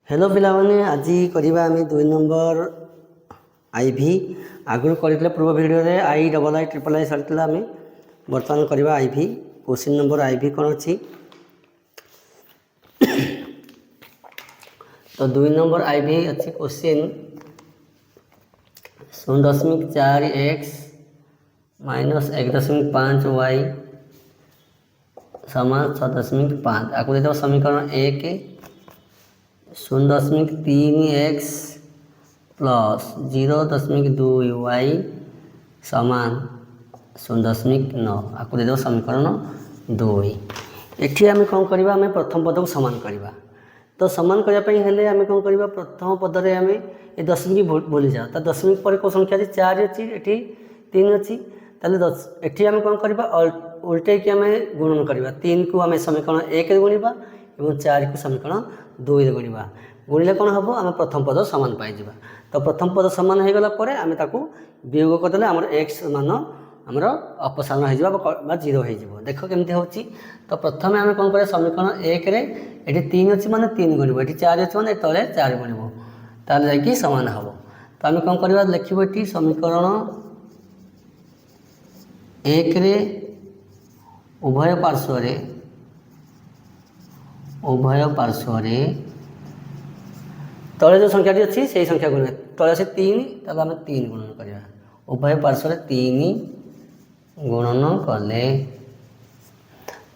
Hello पिलाने आज करवा आम 2 नंबर आईवी आगुरी कर पूर्व video I double I triple I सारी आम बर्तमान करवा आईवी क्वेश्चन नंबर आईवी कौन अच्छी तो 2 नंबर आईवी अच्छी क्वेश्चन 0.4x माइनस 1.5 y समान 6.5 आपको देते समीकरण 1 0.3x प्लस 0.2 y समान 0.9 आपको देदेव समीकरण 2 एठी आम कौन करवा आम प्रथम पद को समान करवा तो समान करने आम कौन करवा प्रथम पदरे आम ये दशमिक भूली जाओ तो दशमिक पर कौ संख्या अच्छी 4 अच्छी एठी 3 अच्छी ताले एठी आम कौन करवा उल्टे की आम गुणन करवा 3 को आम समीकरण 1 गुणवा और 4 को समीकरण 2 गुणवा गुणिले कौन हम आम प्रथम पद सामान पाई तो प्रथम पद सामान हो गला आम ताकू वियोग करदे आम एक्स मान आमर अपसारण हो जीरो हो देख केमती हो तो प्रथम आम कौन कर समीकरण 1 रे ये 3 अच्छी माने 3 गुणव ये 4 अच्छी माने तले 4 गुणव ताल जा सामान हम तो आम कौन करवा लिखब ये समीकरण 1 रे उभय पार्श्व तले जो संख्याटी अच्छी से संख्या गुण तले से 3 तब आम 3 गुणन करवा उभय पार्श्व 3 गुणन कले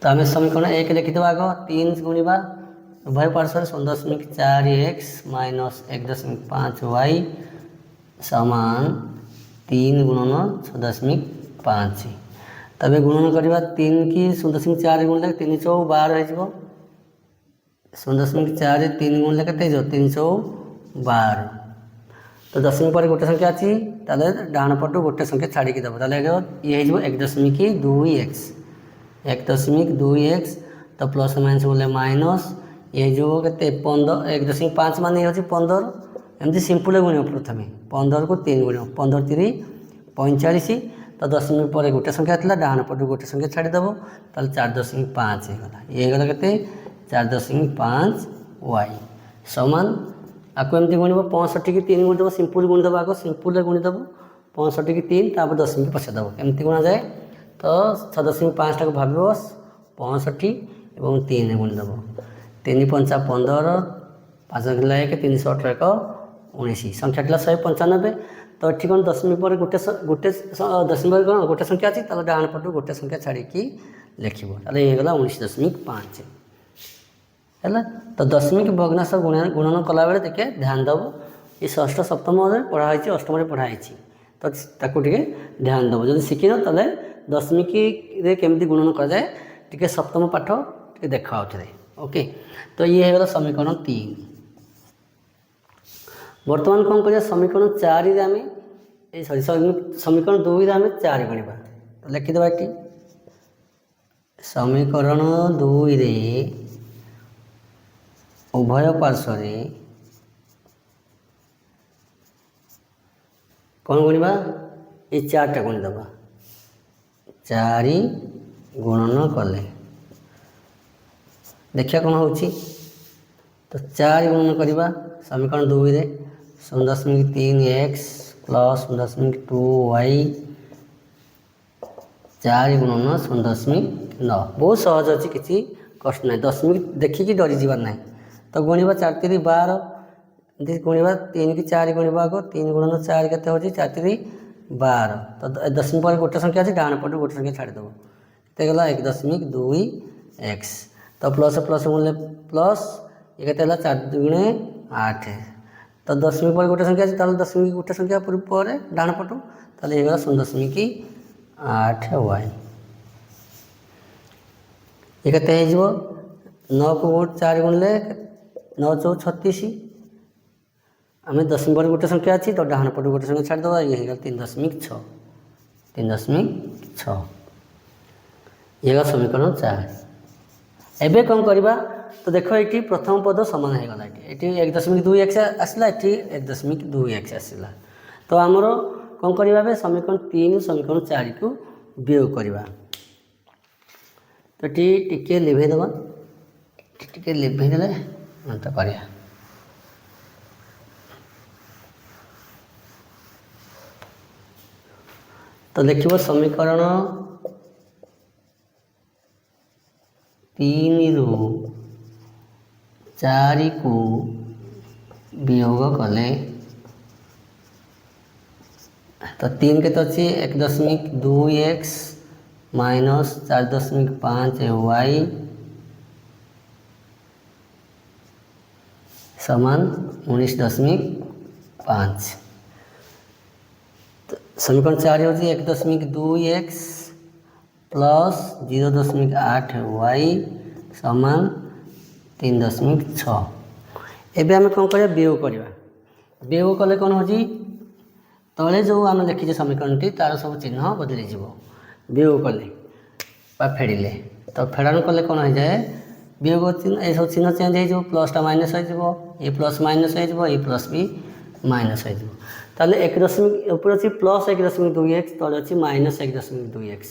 तो आम समीकरण 1 लिखिद आग 3 गुणवा उभय पार्श्व 0.4x माइनस 1.5 y समान 3 गुणन 6.5 तब गुणन करवा 3 की 0.4 गुण 3 चौ 12 हो 0.4 3 गुण के 312 तो दशमिक पर गोटे संख्या अच्छी डाण पटू गोटे संख्या छाड़ी देव ये हो 1.2x 1.2x तो प्लस माइनस बोले माइनस ये जो के 1.5 मान ये 15 एमती सिंपल गुण प्रथम 15 को 3 गुण 15 3 45 तो दशमिक पर गोटे संख्या था डाण पटू गोटे संख्या छाड़ीदेव तो 4.5 होगा ये होगा के 4.5 y समान आपको एमती गुणव 65 की 3 गुणदेव सिंपल गुणदेव आग सिंपल गुणदेव 65 की 3 तापर दशमिक पछादेव एमती गुणा जाए तो 6.5 टाक भाव 65 और 3 गुणदेव 3 5 15 5 1 3 1 19 संख्या था 195 तो ये कौन दशमिक पर गोटे दशमिक कौन गोटे संख्या अच्छी डाण पटू गोटे संख्या छाड़ी लिखा ये गला 19.5 है तो दशमिक भग्नांश गुणन कला बेले देखे ध्यान दब ये षष्ठ सप्तम पढ़ाई अष्टम पढ़ाई तो ताकू टे ध्यान दब जो शिखिन तेल दशमिक केमती गुणन कराए सप्तम पाठ टे देखा ओके तो ये होगा समीकरण 3 बर्तमान कौन कर समीकरण 4 आम सॉरी समीकरण 2 आम 4 गणवा तो लिखिदेव ये समीकरण 2 रे उभय पार्श्व कौन गुणवा ये 4 टा गुणीदेव 4 गुणन कले देखिए कौन हो तो 4 गुणन करवा समीकरण 2 रे 0.3x प्लस 0.2 y 4 गुणन 0.9 बहुत सहज अच्छी किसी कष्ट ना दशमिक देखिकी डरी जाबार ना तो गुणवा 4 3 12 गुणवा 3 की 4 गुणवा आग 3 गुणन 4 के 4 3 12 तो दशमिक पर गोटे संख्या अच्छी डाण पटू गोटे संख्या छाड़ीदेव के गला 1.2x तो प्लस प्लस गुणले प्लस ये के 4 2 8 तो दशमिक पर गोटे संख्या अच्छी दशमिक गोटे संख्या पर डाण पटू तो ये गला 0.8 y ये के 9 को 4 गुणले 9 चौ 36 आम दशमिक पर गोटे संख्या अच्छी तो डाण पटू गोटे संख्या छाड़ीदेव ये 3.6 3.6 ये समीकरण 4 एबे कौन करवा तो देख ये प्रथम पद सामान होगा ये 1.2x आसला ये 1.2x आसला तो आमर कौन करवा समीकरण 3 समीकरण 4 को वियोग करवा तो टी लिभेदेव टी लिभेदेले तो कर तो लिखिबो समीकरण 3 रु 4 को वियोग कले तो 3 के तो अच्छी 1.2x माइनस 4.5y समान 19.5। तो समीकरण 4 हो 1.2x प्लस 0.8y समान 3.6। एबे आम कौन कर वियोग करवा वियोग कले कौन हो तले जो आम लिखीजे समीकरणटी तार सब चिन्ह बदली जीव वियोग कले फेड़े तो फेड़ाण कले कौन हो जाए वियोग चिन्ह ये सब चिन्ह चेंज हो प्लसटा माइनस हो ये प्लस माइनस हो ये प्लस भी माइनस हो ताले 1 ऊपर अच्छी प्लस 1.2x तले अच्छी माइनस 1.2x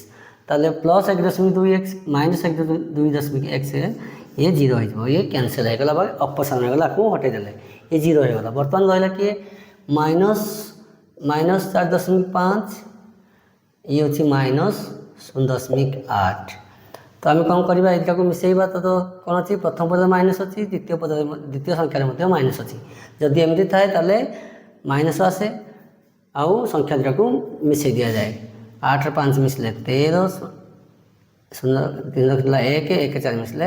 ताले प्लस 1.2x माइनस 1.2x ये 0 हो ये कैनसल होगा ऑपोजिशन होगा को हटेदेले ये 0 होगा बर्तमान रहा किए माइनस 4.5 ये हूँ माइनस 0.8। तो आम कौन करवा ये मिसेबा तो कौन अच्छी प्रथम पद माइनस अच्छी द्वितीय संख्यार माइनस अच्छी जदि एमती थाए ताले माइनस आसे आउ संख्या दुटा को मिसई दि जाए 8 रे 5 मिसले 13 0 1 1 4 मिसले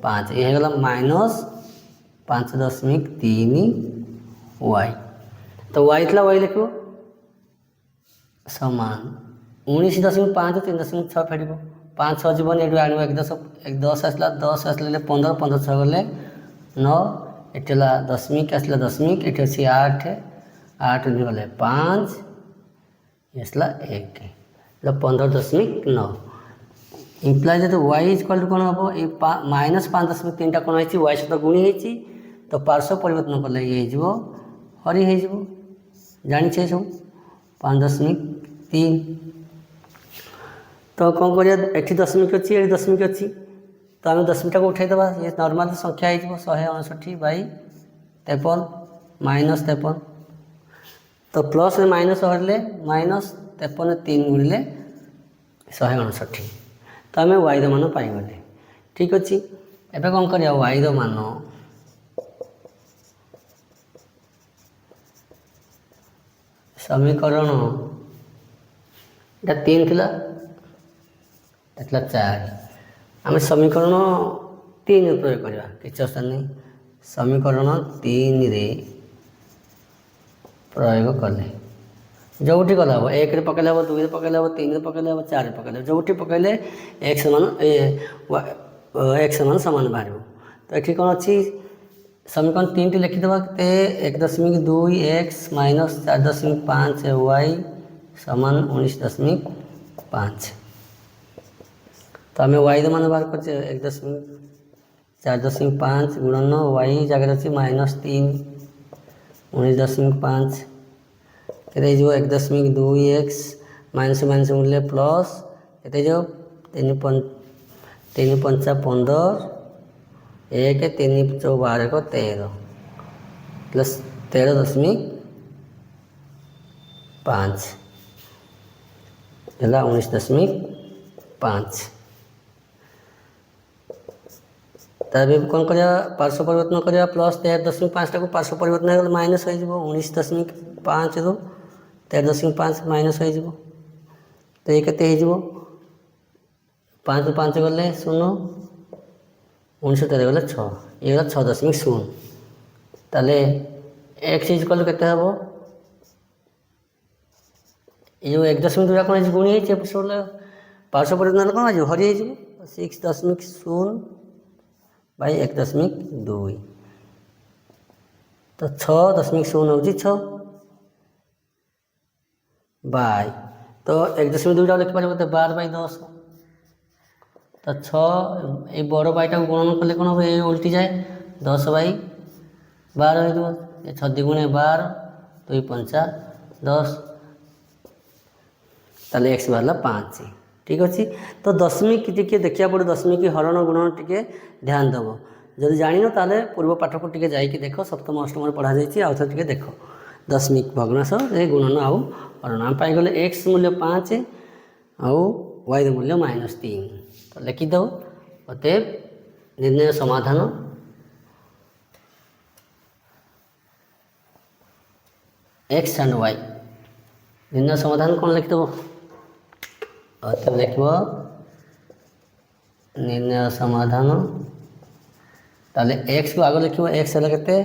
5 ये होगा माइनस 5.3y। तो y थी y लिख समान 19.5 3.6 फेड़ 5 6 जीवन ये आण 10 आसला 10 आसले 15 15 6 गले 9 ये दशमिक आसला दशमिक ये अच्छी 8 8 गले 5 आसला 1 15.9 इम्प्लाइज तो y इक्वल टू कौन हम ये माइनस 5.3 कौन है y सहित गुणी होती तो पार्श्व परिवर्तन कले ये हरी हो जाचे सब 5.3 तो कौन करिया एठी दशमिक अच्छी ये दशमिक अच्छी तो आम दशमिकटा को उठाईदेवा ये नॉर्मल संख्या हो 159/53 माइनस 53 तो प्लस में माइनस हरले माइनस 53 3 गुणिले 159 तो आम y मान पाइगले ठीक अच्छे एबे कौन करिया y मान समीकरण इटा 3 थिला 4 आम समीकरण 3 प्रयोग करवा किसी असुविधा नहीं समीकरण 3 रे प्रयोग कले जोटी कले हम 1 रे पकड़े हम 2 रे पकड़े हम 3 रे पकड़े हम 4 रे पकड़े जोटी पकड़े x मान सामान बाहर तो ये कौन अच्छी समीकरण 3 टी लिखिदेवा 1.2x माइनस 4.5y समान 19.5 तो आम y मान बाहर कर 4.5 गुणन y जगह अच्छी -3 19.5 के 1.2x माइनस माइनस मूल्य प्लस के 3 5 15 1 3 4 12 को 13 प्लस 13.5 है 19.5 तब कौन करा पार्श्व परिवर्तन करा प्लस 13.5 टाक पार्श्व परिवर्तन हो माइनस हो 19.5 रू 13.5 माइनस हो तो ये केते हो 5 रू 5 गले 0 1913 गले 6 ये 6.0 ताले एक्स इक्वल केते हबो ये 1.2 कौन गुणी पार्श्व परिवर्तन कौन हो हरी हो 6.0 बाई 1.2 तो 6.0 हूँ 6 बाई तो 1.2 लिखिपारे 12/10 तो 6 ये बड़ बाईटा को गुणन कले कौन हम ये उल्टी जाए 10/12 हो 6 2 12 2 5 10 ताले एक्स बाहर 5 ठीक अच्छे तो दशमिक टी देखा पड़े दशमिक हरण गुणन टी ध्यान देव जदि जान ताले पूर्व पाठ को टी जाइए देख सप्तम अष्टम पढ़ा जाइए आउ थे देख दशमिक भग्नांश गुणन आउ हरण आम पाइगले एक्स मूल्य 5 आउ वाई मूल्य -3 तो लिखिद अतएव निर्णय समाधान एक्स एंड वाई निर्णय समाधान कौन लिखिद अतएव लिख निर्णय समाधान ताले एक्स को आगे लिख एक्स है के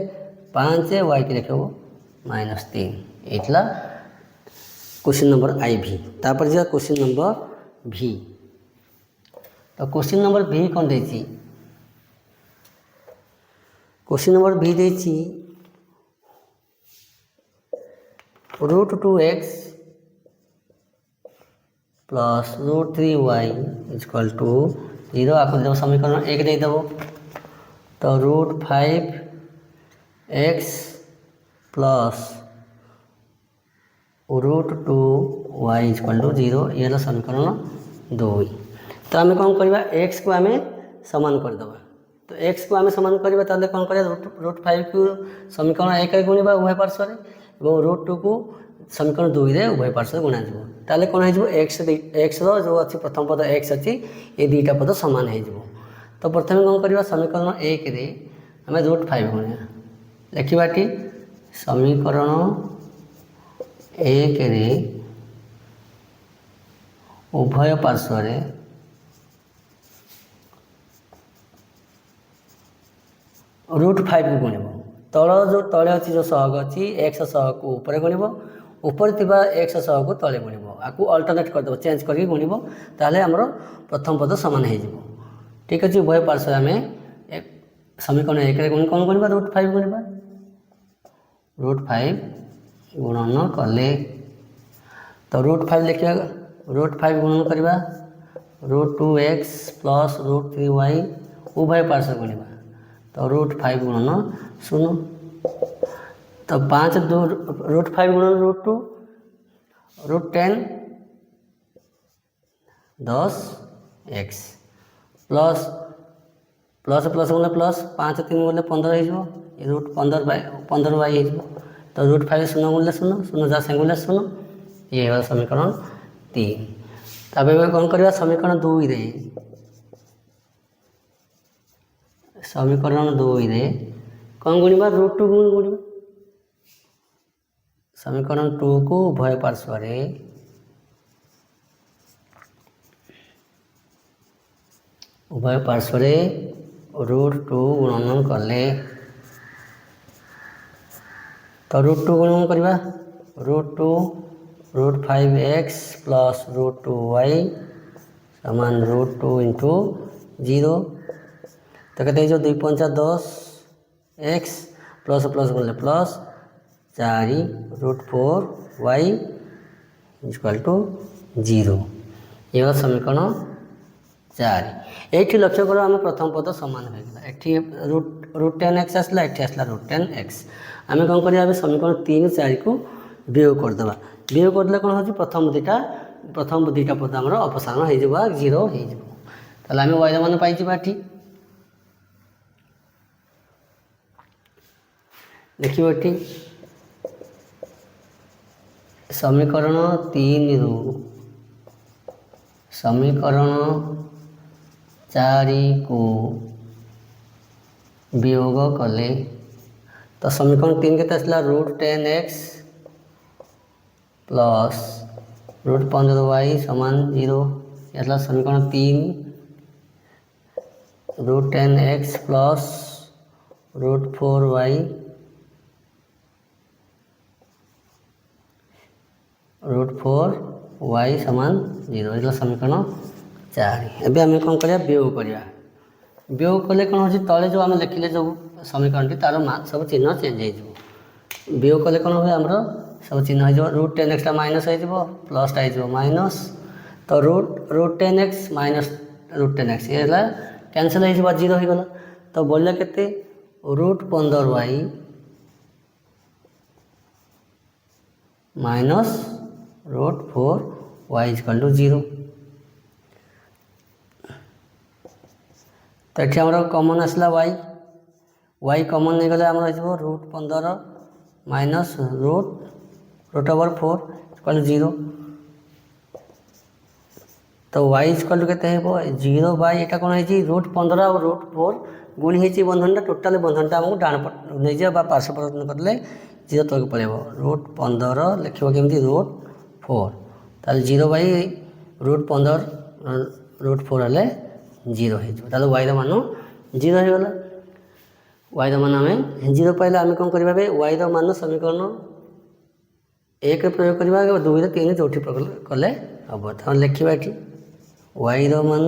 5 वाई के लिख -3 ये क्वेश्चन नंबर आई भी तापर जा क्वेश्चन नंबर भी तो क्वेश्चन नंबर भी कौन देती क्वेश्चन नंबर भी देती √2x plus √3y equal to 0 आपको देव समीकरण 1 दे देव तो √5x plus √2y equal to 0 ये समीकरण 2 तो आम कौन करवा x को आम सामान करदे तो x को आम सामान करवा ताले कौन कर √5 को समीकरण 1 गुणा उभय पार्श्व और √2 को समीकरण 2 रे उभय पार्श्व गुणा ताले कौन हो एक्स जो अच्छी प्रथम पद x अच्छी ये दुईटा पद सामान हो तो प्रथम कौन करवा समीकरण 1 रे आम √5 गुणा लिखा समीकरण 1 रे उभय पार्श्व √5 को गुणव तल जो तले अच्छी जो सहग अच्छी एक्स सहग को ऊपर गुणव ऊपर थिबा एक्स सहग को तले गुणव आपको अल्टरनेट करदेव चेंज करके गुणव ताहले हमर प्रथम पद समान हो ठीक अच्छे उभय पार्श्व आम समीकरण 1 रे कौन गुणवा √5 गुणवा √5 गुणन कले तो √5 लिखा √5 गुणन करवा √2x प्लस √3y उभय पार्श्व गुणवा तो √5 गुणन 0 तो 5 2 √5 गुणन √2 √10 10x प्लस प्लस प्लस बोले प्लस 5 3 बोले 15 हो √15y तो √5 0 गुणले 0 0 जा गुणले 0 ये है समीकरण 3 तब कौन करवा समीकरण 2 रे समीकरण 2 रे कौन गुणवा √2 गुणवा समीकरण 2 को उभय पार्श्व √2 गुणन कले तो √2 गुणन करवा √2 √5x प्लस √2y समान √2 इंटू 0 तो कहते हैं जो 2 5 10 x प्लस प्लस बोले प्लस 4 √4y इक्वल टू 0 ये समीकरण 4 ये लक्ष्य कर आम प्रथम पद सामान हो √10x आसला ये आसला √10x आम कौन कर समीकरण 3 4 को वियोग करदे वियोग करदे कौन हो प्रथम दुईटा पद आम अपसारण हो 0 हो आम वाई मान पाई देखिए समीकरण 3 रु समीकरण 4 को वियोग कले तो समीकरण 3 के आसला √10x प्लस √15y समान 0 आसला समीकरण 3 √10x प्लस √4y √4y समान 0 ये समीकरण 4 एवं आम कौन कर वियोग करवा वियोग कले कौन हो तले जो आम लिखिले जो समीकरण तार सब चिन्ह चेंज हो वियोग कले कौन हुए आमर सब चिन्ह हो √10x माइनस हो प्लस हो माइनस तो √10x माइनस √10x ये कैनसल हो 0 हो गला तो बोलिए के √15y minus √4y equal to 0 तो ये आम कमन आसला y कमन नहीं गले आम √15 माइनस √4 इक्वल 0 तो y इक्वल टू केते हेबो 0 बाय एटा कोन है जी √15 और √4 गुण है बंधनटा टोटाल बंधनटा हमको डाण नहीं जा पार्श्व परिवर्तन करले 0 तक पड़ेबो √15 लिखिबो केमती √4 ताले 0 बाय √15 √4 हेले 0 है ताले y रो मान 0 हो गला y रो मान हमें 0 पाइले आम कौन करबा बे y रो मान समीकरण 1 प्रयोग करबा 2 रे 3 चौथी प्रयोग कले हम तो लिखा ये y रो मान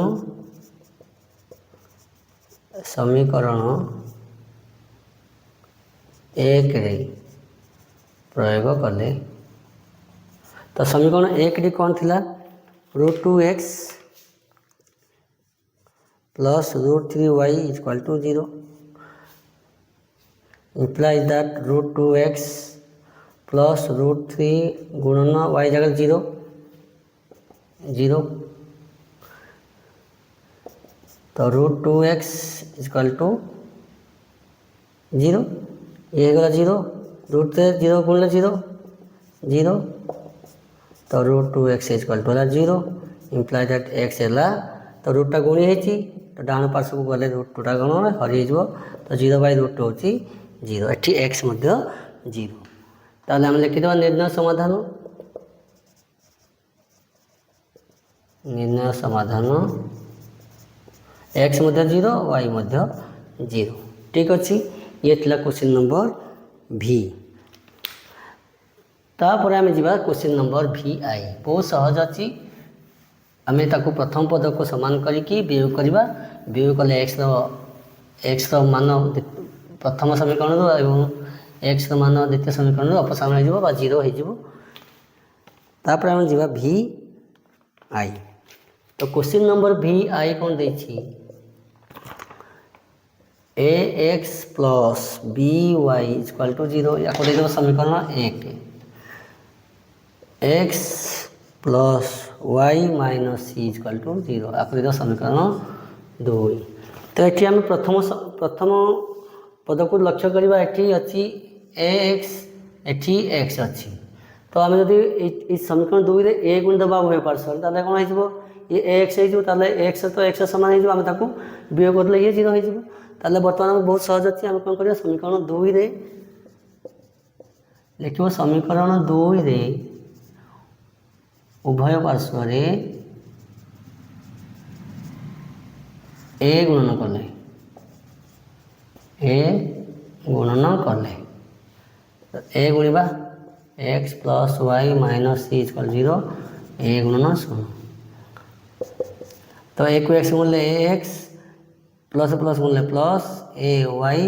समीकरण 1 रे प्रयोग कले तो समीकरण 1 रे कौन थिला √2x plus √3y equal to 0 implies that √2x plus √3 गुणन y जगह 0 तो √2x इक्वल टू 0 ये गला 0 √0 गुणले 0 तो √2x equal to 0 imply that x है तो √टा गुणी है तो डाण पार्श्व को गले √2टा गुण हरि तो 0 बाय √2 होची 0 एठी x मध्य 0 ताले हम लिखि देबा निर्णय समाधान x मध्य 0 y मध्य 0 ठीक अच्छी ये थिला क्वेश्चन नंबर भी तापर आम जा क्वेश्चन नंबर भी आई बहुत सहज अच्छी आम ताकू प्रथम पद को समान करिकी वियोग करवा वियोग कले x रो मान प्रथम समीकरण एवं x रो मान द्वितीय समीकरण अपसारण हो 0 हो तापर आम जा भी आई तो क्वेश्चन नंबर भी आई कौन देखी ax plus by equal to 0 या समीकरण 1 x plus y minus c equal to 0 या समीकरण 2 तो ये आम प्रथम पद को लक्ष्य करवा अच्छी ax एटी x अच्छी तो आम जब इस समीकरण 2 रे a गुण दबा हुए पार्श्व ताले कौन हो ये ax हो ताले x तो x सामान हो आम ताको वियोग करले ये 0 हो ताले बर्तमान बहुत सहज अच्छी आम कौन करवा समीकरण 2 रे लिखो समीकरण 2 रे उभय पार्श्व रे a गुणन कले तो a गुणा x plus y minus c equal 0 a गुणन 0 तो a को x गुणले ax प्लस प्लस गुणले plus a y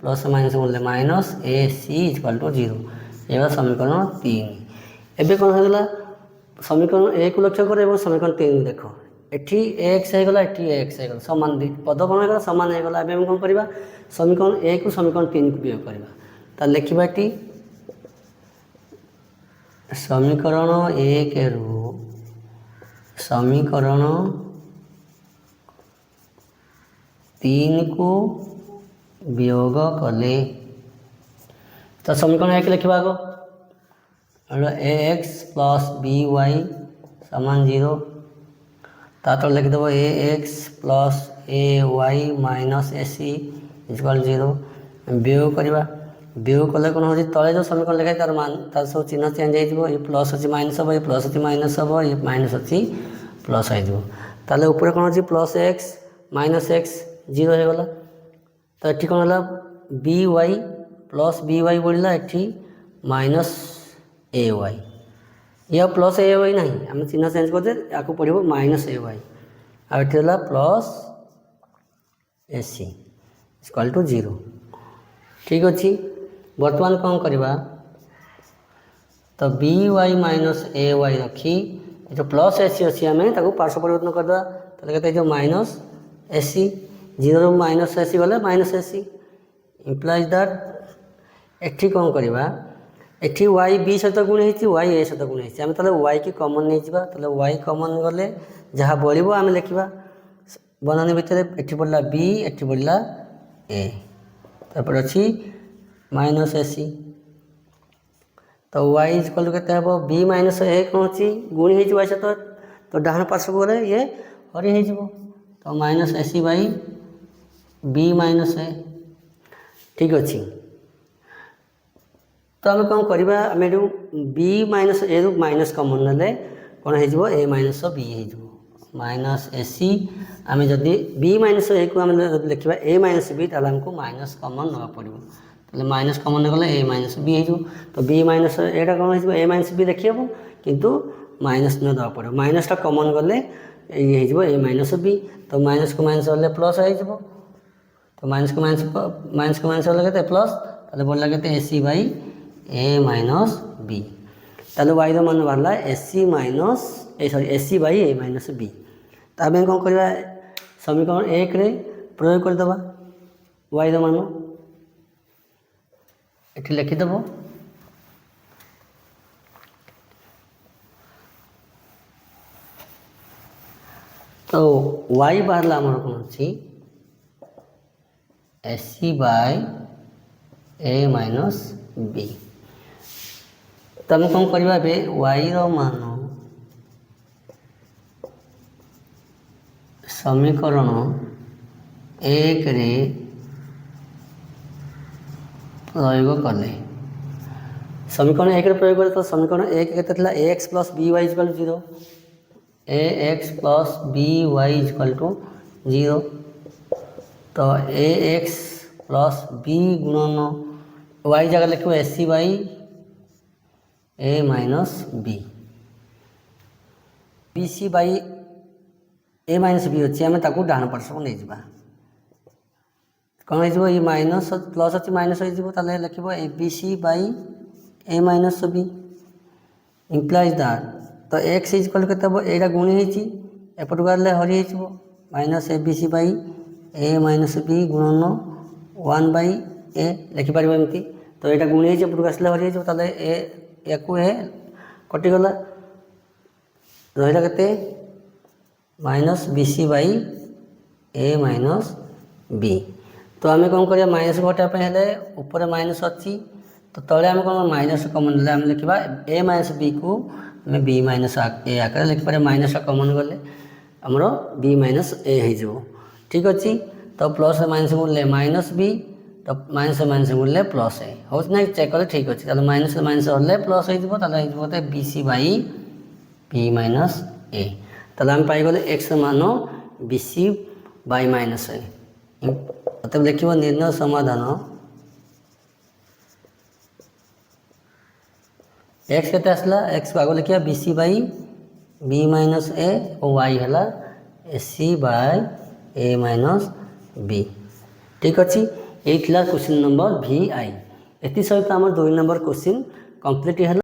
plus minus गुणले minus a c equal to 0 ये समीकरण 3 एबे कौन होगा समीकरण 1 को लक्ष्य कर समीकरण 3 देख एटी x होगा एटी x होगा सामान पद कौन होगा सामान होगा एवं कौन करवा समीकरण 1 को समीकरण 3 को वियोग करवा तो लिखा ये समीकरण 1 रु समीकरण 3 को वियोग कले तो समीकरण 1 लिखा आग ax प्लस by सामान 0 तातर लिखिदेव ax plus ay minus ac equal 0 वियोग करवा वियोग कले कौन हो तले जो समीकरण लिखाई तार मान तार सब चिन्ह चेंज हो प्लस अच्छी माइनस हम ये प्लस अच्छी माइनस हम ये माइनस अच्छी प्लस हो ऊपर कौन अच्छी प्लस एक्स माइनस एक्स 0 हो गला तो ये कौन है by प्लस by बढ़ला ये माइनस ay या प्लस ay नहीं आम चिन्ह चेंज करदे या पढ़ो माइनस ay आला प्लस ac इक्वल टू 0 ठीक अच्छे बर्तमान कौन करवा तो by माइनस ay रखी जो प्लस ac अच्छी आम पार्श्व परिवर्तन करदे तो जो माइनस ac 0 माइनस ac गले minus ac implies that eighty कौन करवा एटी y b सहित गुण होती y a सहित गुण होती आम ताले y की कमन नहीं जावा ताले y कमन गले जहाँ बढ़ो आम लिखा बनानी भितर एटी पड़ा b एटी पड़ा a तापर अच्छी माइनस ac तो y इक्वल के b माइनस a कौन अच्छी गुण हो y सहित तो डाहाण पार्श्व को गले ये हरि हो तो minus AC by B minus A ठीक अच्छे। तो आम कौन करवा आम B माइनस A रु माइनस कमन ना कौन हो A माइनस B हो माइनस AC आम जदि B माइनस A को आम लिखा A माइनस B ताल आमको माइनस कमन ना पड़ो तो माइनस कमन गले A माइनस B हो तो B माइनस एटा कौन हो A माइनस B देखी हम किंतु माइनस न दवा पड़ो माइनसटा कमन गले ये हो A माइनस B तो माइनस को माइनस गले प्लस हो तो माइनस को माइनस गले के प्लस ताले बढ़ला के AC by A minus B ताले y रो मान बाहरला AC minus sorry AC by A minus B तो आम कौन करवा समीकरण 1 रे प्रयोग करदे y रो मान ये लिखिदेव तो y बाहर आमर कौन अच्छी AC by A minus B तो आम कौन करवा y रो मान समीकरण 1 रे प्रयोग कले समीकरण 1 रे प्रयोग करे तो समीकरण 1 के ax plus by equal to 0 ax plus by equal to 0 तो ax प्लस b गुणन y जगह लिखो AC by A minus B BC by A minus B अच्छी आम ताकू डाहाण पार्श्व को नहीं जावा कौन हो ये माइनस प्लस अच्छी माइनस हो लिख ABC by A minus B implies that तो x इक्वल के यहाँ गुणी एपट गले हरि हो minus ABC by A minus B गुणन 1 बाई A लिखिपर एमती तो यहाँ गुणी एपट आसले हरि हो या कटिगला रहा के minus BC by A minus B तो आम कौन कर माइनस घटापे ऊपर माइनस अच्छी तो तले आम कौन माइनस कमन ले आम लिखा A माइनस B को आम B माइनस A आकार लिखिपर माइनस कमन गले आमर B माइनस A हो ठीक अच्छे तो प्लस माइनस गुणले माइनस B तो माइनस गुणले प्लस A हो ना चेक कले ठीक अच्छे माइनस गले प्लस हो BC by B minus A ताले आम पाईगले x मान BC बाई माइनस A मतलब देखिए निर्णय समाधान x के आसला x को आगे लिखा BC by B minus A और y है AC by A minus B ठीक अच्छे ये क्वेश्चन नंबर VI एति सहित आम 2 नंबर क्वेश्चन कंप्लीट है।